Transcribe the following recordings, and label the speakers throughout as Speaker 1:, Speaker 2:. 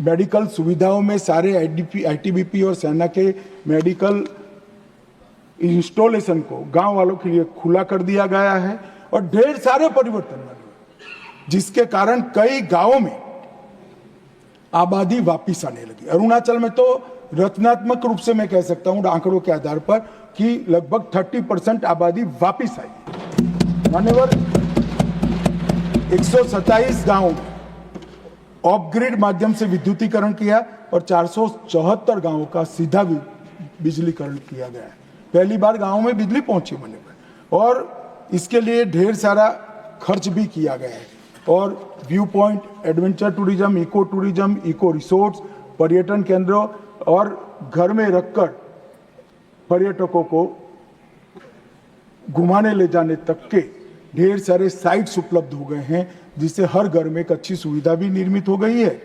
Speaker 1: Medical सुविधाओं में सारे आईटीबीपी और सेना के मेडिकल इंस्टॉलेशन को गांव वालों के लिए खुला कर दिया गया है और ढेर सारे परिवर्तन हुए, जिसके कारण कई गांवों में आबादी वापिस आने लगी। अरुणाचल में तो रचनात्मक रूप से मैं कह सकता हूं आंकड़ों के आधार पर कि लगभग 30% आबादी वापिस आई। मान्यवर 127 गांवों में ऑफ ग्रिड माध्यम से विद्युतीकरण किया और 474 गांवों का सीधा बिजलीकरण किया गया है। पहली बार गांवों में बिजली पहुंची मान्यवर, और इसके लिए ढेर सारा खर्च भी किया गया है। और view point, adventure tourism, eco resorts, पर्यटन केंद्रों और घर में रखकर पर्यटकों को घुमाने ले जाने तक के ढेर सारे साइट्स उपलब्ध हो गए हैं, जिससे हर घर में एक अच्छी सुविधा भी निर्मित हो गई है।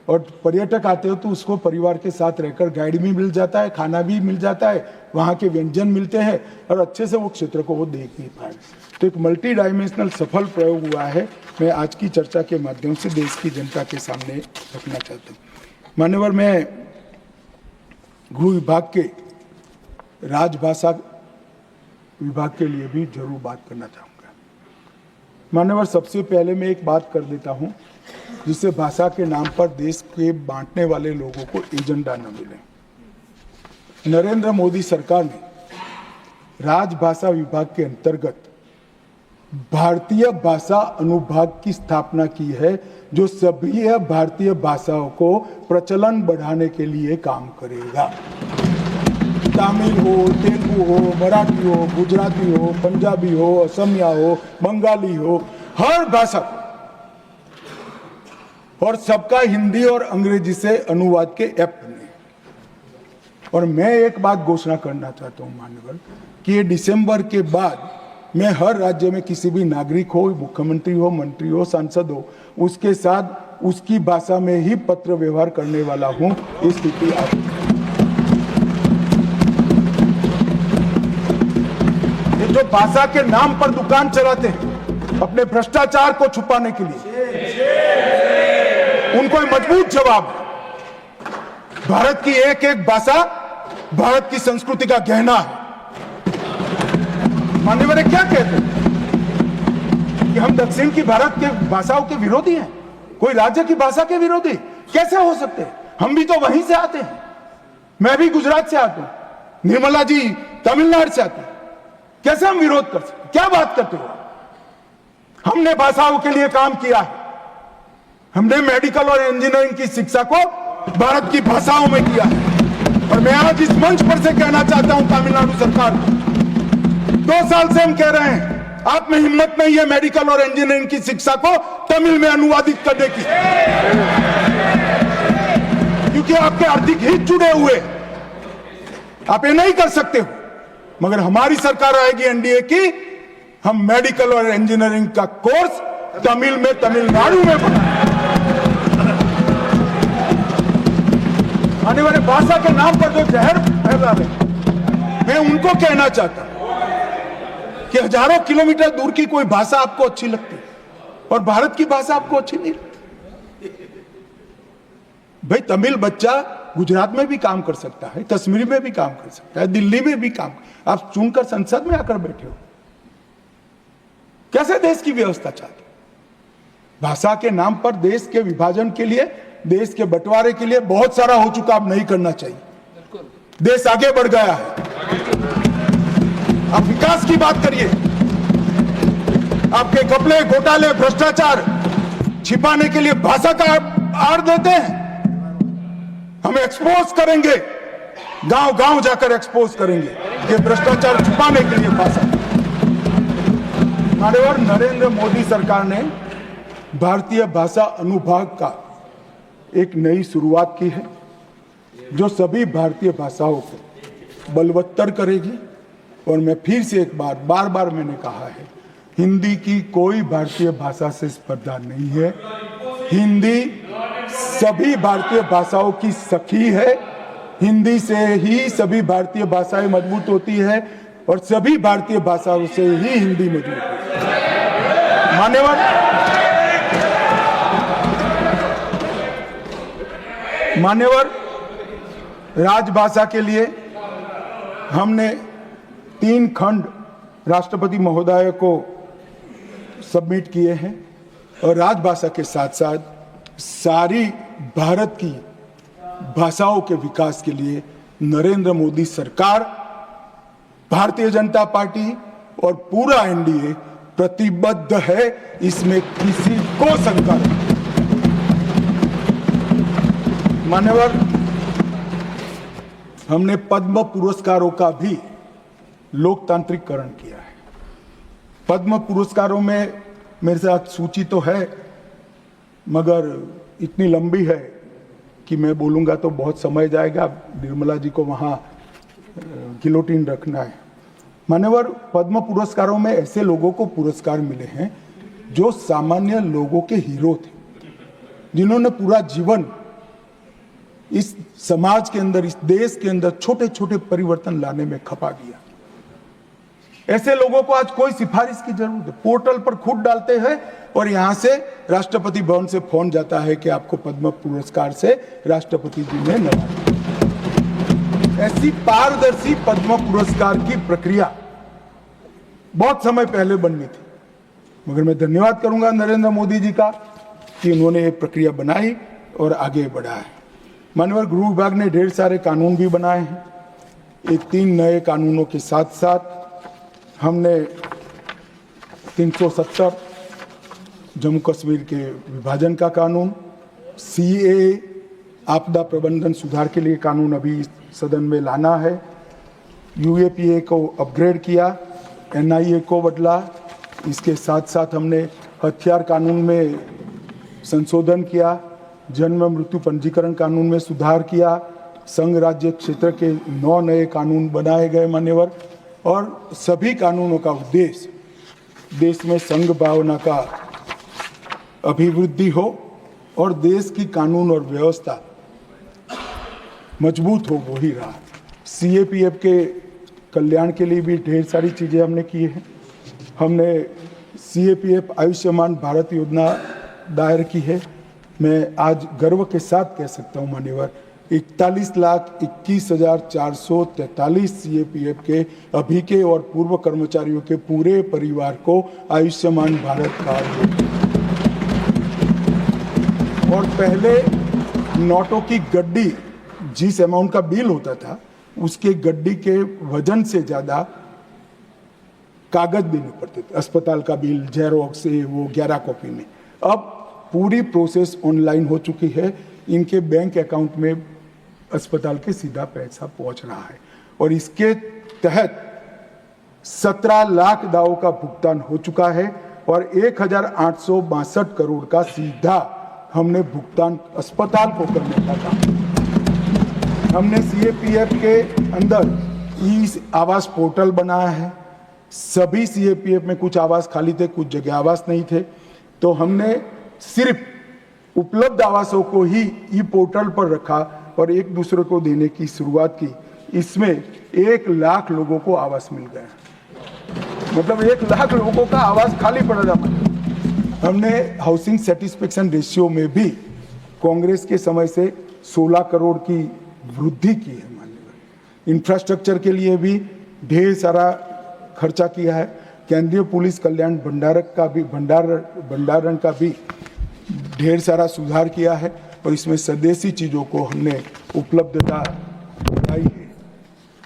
Speaker 1: और पर्यटक आते हो तो उसको परिवार के साथ रहकर गाइड भी मिल जाता है, खाना भी मिल जाता है, वहाँ के व्यंजन मिलते हैं और अच्छे से वो क्षेत्र को वो देख नहीं पाए। तो एक मल्टी डायमेंशनल सफल प्रयोग हुआ है, मैं आज की चर्चा के माध्यम से देश की जनता के सामने रखना चाहता हूँ। मान्यवर, मैं गृह विभाग के राजभाषा विभाग के लिए भी जरूर बात करना चाहूँगा। मान्यवर, सबसे पहले मैं एक बात कर देता हूँ जिससे भाषा के नाम पर देश के बांटने वाले लोगों को एजेंडा न मिले। नरेंद्र मोदी सरकार ने राजभाषा विभाग के अंतर्गत भारतीय भाषा अनुभाग की स्थापना की है, जो सभी भारतीय भाषाओं को प्रचलन बढ़ाने के लिए काम करेगा। तमिल हो, तेलुगु हो, मराठी हो, गुजराती हो, पंजाबी हो, असमिया हो, बंगाली हो, हर भाषा और सबका हिंदी और अंग्रेजी से अनुवाद के ऐप बने। और मैं एक बात घोषणा करना चाहता हूं मान्यवर कि ये दिसंबर के बाद मैं हर राज्य में किसी भी नागरिक हो, मुख्यमंत्री हो, मंत्री हो, सांसद हो, उसके साथ उसकी भाषा में ही पत्र व्यवहार करने वाला हूं। इस स्थिति आप ये जो भाषा के नाम पर दुकान चलाते हैं अपने भ्रष्टाचार को छुपाने के लिए, उनको मजबूत जवाब है। भारत की एक एक भाषा भारत की संस्कृति का गहना है। मान्यवर क्या कहते हैं कि हम दक्षिण की भारत के भाषाओं के विरोधी हैं, कोई राज्य की भाषा के विरोधी कैसे हो सकते हैं? हम भी तो वहीं से आते हैं। मैं भी गुजरात से आता हूं, निर्मला जी तमिलनाडु से आते हैं। कैसे हम विरोध कर सकते? क्या बात करते हो? हमने भाषाओं के लिए काम किया है। हमने मेडिकल और इंजीनियरिंग की शिक्षा को भारत की भाषाओं में किया है। और मैं आज इस मंच पर से कहना चाहता हूं तमिलनाडु सरकार को, 2 साल से हम कह रहे हैं आप में हिम्मत नहीं है मेडिकल और इंजीनियरिंग की शिक्षा को तमिल में अनुवादित करने की, क्योंकि आपके आर्थिक हित जुड़े हुए, आप ये नहीं कर सकते हो। मगर हमारी सरकार आएगी एनडीए की, हम मेडिकल और इंजीनियरिंग का कोर्स तमिल में तमिलनाडु में बनाए। आने वाले भाषा के नाम पर जो जहर फैला रहे, मैं उनको कहना चाहता हूं कि हजारों किलोमीटर दूर की कोई भाषा आपको अच्छी लगती है और भारत की भाषा आपको अच्छी नहीं लगती। भाई तमिल बच्चा गुजरात में भी काम कर सकता है, कश्मीर में भी काम कर सकता है, दिल्ली में भी काम, आप चुनकर संसद में आकर बैठे हो। कैसे देश की व्यवस्था चाहते? भाषा के नाम पर देश के विभाजन के लिए, देश के बंटवारे के लिए बहुत सारा हो चुका, अब नहीं करना चाहिए। देश आगे बढ़ गया है, आप विकास की बात करिए। आपके घपले, घोटाले, भ्रष्टाचार छिपाने के लिए भाषा का आड़ देते हैं। हम एक्सपोज करेंगे, गांव गांव जाकर एक्सपोज करेंगे ये भ्रष्टाचार छुपाने के लिए भाषा। माननीय नरेंद्र मोदी सरकार ने भारतीय भाषा अनुभाग का एक नई शुरुआत की है, जो सभी भारतीय भाषाओं को बलवत्तर करेगी। और मैं फिर से एक बार बार मैंने कहा है, हिंदी की कोई भारतीय भाषा से स्पर्धा नहीं है। हिंदी सभी भारतीय भाषाओं की सखी है। हिंदी से ही सभी भारतीय भाषाएं मजबूत होती है और सभी भारतीय भाषाओं से ही हिंदी मजबूत होती है। मान्यवर, मान्यवर, राजभाषा के लिए हमने 3 खंड राष्ट्रपति महोदय को सबमिट किए हैं और राजभाषा के साथ साथ सारी भारत की भाषाओं के विकास के लिए नरेंद्र मोदी सरकार, भारतीय जनता पार्टी और पूरा एनडीए प्रतिबद्ध है। इसमें किसी को शंका नहीं। मान्यवर, हमने पद्म पुरस्कारों का भी लोकतांत्रिकरण किया है। पद्म पुरस्कारों में मेरे साथ सूची तो है, मगर इतनी लंबी है कि मैं बोलूंगा तो बहुत समय जाएगा। निर्मला जी को वहां गिलोटिन रखना है। मान्यवर, पद्म पुरस्कारों में ऐसे लोगों को पुरस्कार मिले हैं जो सामान्य लोगों के हीरो थे, जिन्होंने पूरा जीवन इस समाज के अंदर, इस देश के अंदर छोटे छोटे परिवर्तन लाने में खपा दिया। ऐसे लोगों को आज कोई सिफारिश की जरूरत है, पोर्टल पर खुद डालते हैं और यहां से राष्ट्रपति भवन से फोन जाता है कि आपको पद्म पुरस्कार से राष्ट्रपति जी ने नवाजा। ऐसी पारदर्शी पद्म पुरस्कार की प्रक्रिया बहुत समय पहले बननी थी, मगर मैं धन्यवाद करूंगा नरेंद्र मोदी जी का कि उन्होंने ये प्रक्रिया बनाई और आगे बढ़ा है। माननीय गृह विभाग ने ढेर सारे कानून भी बनाए हैं। ये 3 नए कानूनों के साथ साथ हमने 370 जम्मू कश्मीर के विभाजन का कानून, सीएए आपदा प्रबंधन सुधार के लिए कानून अभी सदन में लाना है, यूएपीए को अपग्रेड किया, एनआईए को बदला। इसके साथ साथ हमने हथियार कानून में संशोधन किया, जन्म मृत्यु पंजीकरण कानून में सुधार किया, संघ राज्य क्षेत्र के 9 नए कानून बनाए गए मान्यवर। और सभी कानूनों का उद्देश्य देश में संघ भावना का अभिवृद्धि हो और देश की कानून और व्यवस्था मजबूत हो, वो ही रहा। सीएपीएफ के कल्याण के लिए भी ढेर सारी चीज़ें हमने की हैं। हमने सीएपीएफ आयुष्मान भारत योजना दायर की है। मैं आज गर्व के साथ कह सकता हूँ मान्यवर, 41,21,443 सीएपीएफ के अभी के और पूर्व कर्मचारियों के पूरे परिवार को आयुष्मान भारत कार्ड, और पहले नोटों की गड्डी जिस अमाउंट का बिल होता था उसके गड्डी के वजन से ज्यादा कागज देने पड़ते थे। अस्पताल का बिल, जेरोक्स, वो 11 कॉपी में। अब पूरी प्रोसेस ऑनलाइन हो चुकी है। इनके बैंक अकाउंट में अस्पताल के सीधा पैसा पहुंच रहा है और इसके तहत 17 लाख दावों का भुगतान हो चुका है और 1,862 करोड़ का सीधा हमने भुगतान अस्पताल को करने का काम। हमने सीएपीएफ के अंदर ई आवास पोर्टल बनाया है। सभी सीएपीएफ में कुछ आवास खाली थे, कुछ जगह आवास नहीं थे, तो हमने सिर्फ उपलब्ध आवासों को ही ई पोर्टल पर रखा और एक दूसरे को देने की शुरुआत की। इसमें 1 लाख लोगों को आवास मिल गया, मतलब 1 लाख लोगों का आवास खाली पड़ा था। हमने हाउसिंग सेटिस्फेक्शन रेशियो में भी कांग्रेस के समय से 16 करोड़ की वृद्धि की है। माननीय इंफ्रास्ट्रक्चर के लिए भी ढेर सारा खर्चा किया है। केंद्रीय पुलिस कल्याण भंडारण का भी ढेर सारा सुधार किया है और इसमें स्वदेशी चीजों को हमने उपलब्धता बढ़ाई है।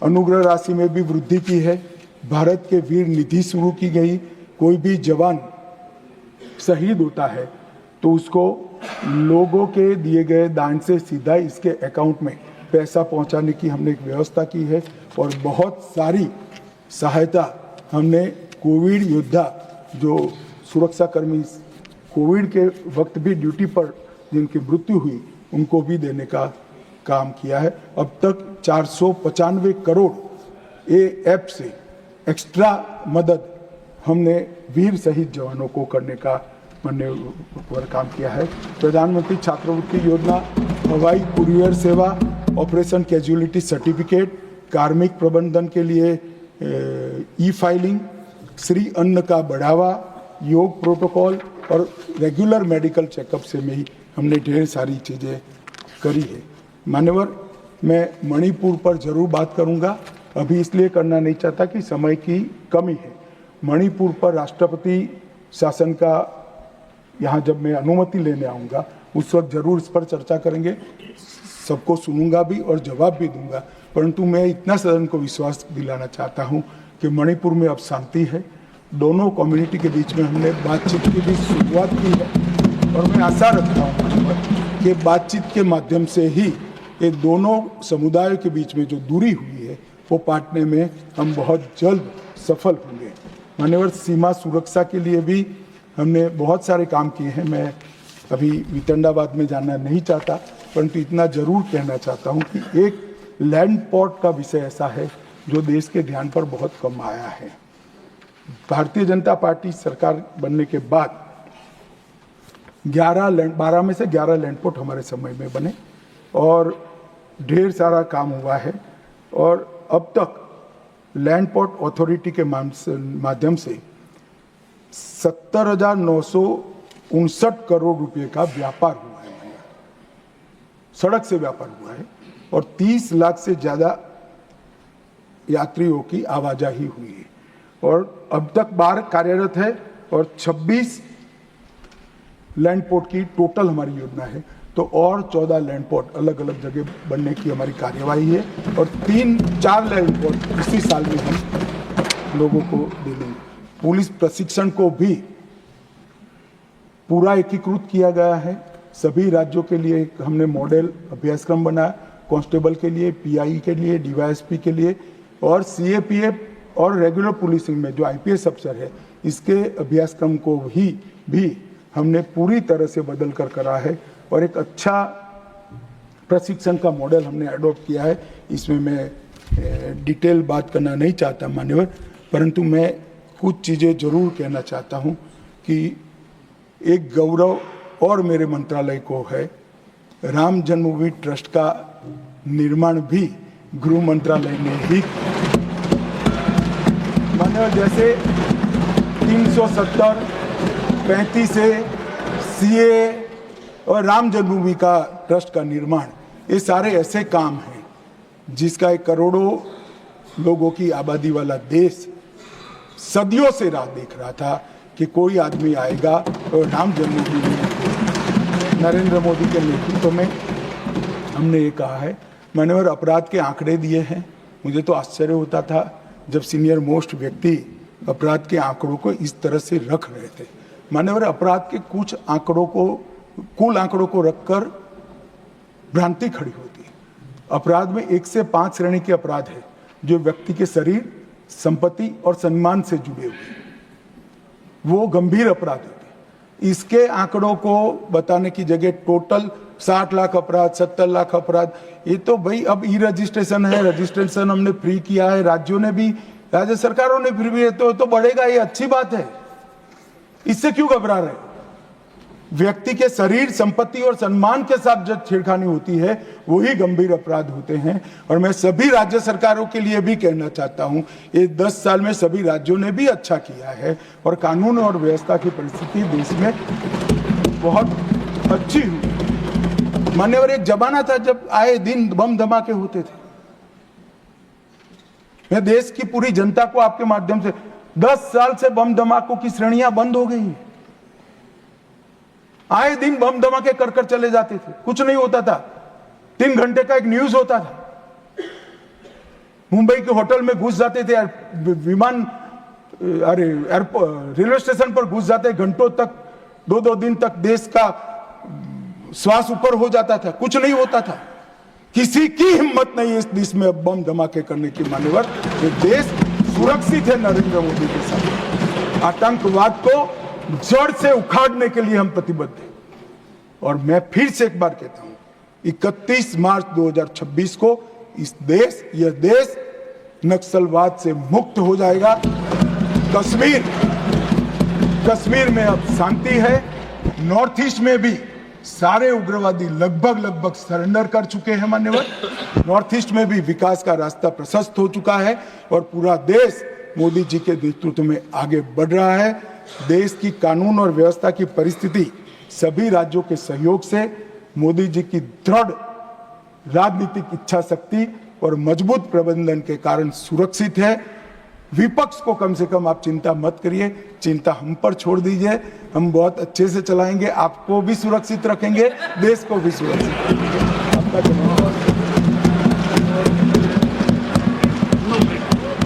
Speaker 1: अनुग्रह राशि में भी वृद्धि की है। भारत के वीर निधि शुरू की गई। कोई भी जवान शहीद होता है तो उसको लोगों के दिए गए दान से सीधा इसके अकाउंट में पैसा पहुंचाने की हमने एक व्यवस्था की है और बहुत सारी सहायता हमने कोविड योद्धा, जो सुरक्षा कर्मी कोविड के वक्त भी ड्यूटी पर जिनकी मृत्यु हुई, उनको भी देने का काम किया है। अब तक 495 करोड़ ऐप से एक्स्ट्रा मदद हमने वीर शहीद जवानों को करने का पर काम किया है। प्रधानमंत्री छात्रवृत्ति योजना, हवाई कुरियर सेवा, ऑपरेशन कैजुअलिटी सर्टिफिकेट, कार्मिक प्रबंधन के लिए ई फाइलिंग, श्री अन्न का बढ़ावा, योग प्रोटोकॉल और रेगुलर मेडिकल चेकअप से में ही हमने ढेर सारी चीज़ें करी है। मान्यवर, मैं मणिपुर पर जरूर बात करूंगा, अभी इसलिए करना नहीं चाहता कि समय की कमी है। मणिपुर पर राष्ट्रपति शासन का यहाँ जब मैं अनुमति लेने आऊँगा उस वक्त जरूर इस पर चर्चा करेंगे, सबको सुनूंगा भी और जवाब भी दूंगा। परंतु मैं इतना सदन को विश्वास दिलाना चाहता हूँ कि मणिपुर में अब शांति है। दोनों कम्युनिटी के बीच में हमने बातचीत की भी शुरुआत की है और मैं आशा रखता हूँ कि बातचीत के माध्यम से ही ये दोनों समुदायों के बीच में जो दूरी हुई है वो पाटने में हम बहुत जल्द सफल होंगे। मान्यवर, सीमा सुरक्षा के लिए भी हमने बहुत सारे काम किए हैं। मैं अभी वितंडाबाद में जाना नहीं चाहता, परंतु इतना जरूर कहना चाहता हूं कि एक लैंड पोर्ट का विषय ऐसा है जो देश के ध्यान पर बहुत कम आया है। भारतीय जनता पार्टी सरकार बनने के बाद 12 में से 11 लैंड पोर्ट हमारे समय में बने और ढेर सारा काम हुआ है। और अब तक लैंड पोर्ट अथॉरिटी के माध्यम से 70,959 करोड़ रुपए का व्यापार हुआ है, सड़क से व्यापार हुआ है और 30 लाख से ज्यादा यात्रियों की आवाजाही हुई है और अब तक 12 कार्यरत है और 26 लैंड पोर्ट की टोटल हमारी योजना है। तो और 14 लैंड पोर्ट अलग अलग जगह बनने की हमारी कार्यवाही है और 3-4 लैंड पोर्ट इसी साल में हम लोगों को दे देंगे। पुलिस प्रशिक्षण को भी पूरा एकीकृत किया गया है। सभी राज्यों के लिए हमने मॉडल अभ्यासक्रम बनाया, कांस्टेबल के लिए, पीआई के लिए, डीवाईएसपी के लिए और सीएपीएफ और रेगुलर पुलिसिंग में जो आईपीएस अफसर है इसके अभ्यासक्रम को भी हमने पूरी तरह से बदल कर करा है और एक अच्छा प्रशिक्षण का मॉडल हमने अडॉप्ट किया है। इसमें मैं डिटेल बात करना नहीं चाहता मान्यवर, परंतु मैं कुछ चीज़ें जरूर कहना चाहता हूं कि एक गौरव और मेरे मंत्रालय को है, राम जन्मभूमि ट्रस्ट का निर्माण भी गृह मंत्रालय ने ही मान्यवर, जैसे 370, 35 सीए और राम जन्मभूमि का ट्रस्ट का निर्माण, ये सारे ऐसे काम हैं जिसका एक करोड़ों लोगों की आबादी वाला देश सदियों से राह देख रहा था कि कोई आदमी आएगा और राम जन्मभूमि में नरेंद्र मोदी के नेतृत्व में हमने ये कहा है। मान्यवर, अपराध के आंकड़े दिए हैं। मुझे तो आश्चर्य होता था जब सीनियर मोस्ट व्यक्ति अपराध के आंकड़ों को इस तरह से रख रहे थे। मान्यवर, अपराध के कुछ आंकड़ों को, कुल आंकड़ों को रखकर भ्रांति खड़ी होती है। अपराध में 1 से 5 श्रेणी के अपराध है जो व्यक्ति के शरीर, संपत्ति और सम्मान से जुड़े हुए, वो गंभीर अपराध होते हैं। इसके आंकड़ों को बताने की जगह टोटल 60 लाख अपराध, 70 लाख अपराध, ये तो भाई अब ई रजिस्ट्रेशन है, रजिस्ट्रेशन हमने फ्री किया है, राज्यों ने भी, राज्य सरकारों ने फ्री भी, तो बढ़ेगा, ये अच्छी बात है। इससे क्यों घबरा रहे? व्यक्ति के शरीर, संपत्ति और सम्मान के साथ जब छेड़खानी होती है वही गंभीर अपराध होते हैं। और मैं सभी राज्य सरकारों के लिए भी कहना चाहता हूं, ये 10 साल में सभी राज्यों ने भी अच्छा किया है और कानून और व्यवस्था की परिस्थिति देश में बहुत अच्छी हुई। मान्यवर, एक जमाना था जब आए दिन बम धमाके होते थे। मैं देश की पूरी जनता को आपके माध्यम से, 10 साल से बम धमाकों की श्रेणियां बंद हो गई हैं। आए दिन बम धमाके कर कर चले जाते थे, कुछ नहीं होता था। 3 घंटे का एक न्यूज होता था। मुंबई के होटल में घुस जाते थे, विमान, अरे रेलवे स्टेशन पर घुस जाते, घंटों तक, 2-2 दिन तक देश का श्वास ऊपर हो जाता था, कुछ नहीं होता था। किसी की हिम्मत नहीं है इस देश में बम धमाके करने की। मान्यवर, ये देश सुरक्षित है नरेंद्र मोदी के साथ। आतंकवाद को जड़ से उखाड़ने के लिए हम प्रतिबद्ध हैं। और मैं फिर से एक बार कहता हूं, 31 मार्च 2026 को यह देश नक्सलवाद से मुक्त हो जाएगा। कश्मीर में अब शांति है। नॉर्थ ईस्ट में भी सारे उग्रवादी लगभग सरेंडर कर चुके हैं। मान्यवर, नॉर्थ ईस्ट में भी विकास का रास्ता प्रशस्त हो चुका है और पूरा देश मोदी जी के नेतृत्व में आगे बढ़ रहा है। देश की कानून और व्यवस्था की परिस्थिति सभी राज्यों के सहयोग से, मोदी जी की दृढ़ राजनीतिक इच्छा शक्ति और मजबूत प्रबंधन के कारण सुरक्षित है। विपक्ष को कम से कम आप चिंता मत करिए, चिंता हम पर छोड़ दीजिए, हम बहुत अच्छे से चलाएंगे, आपको भी सुरक्षित रखेंगे, देश को भी सुरक्षित रखेंगे।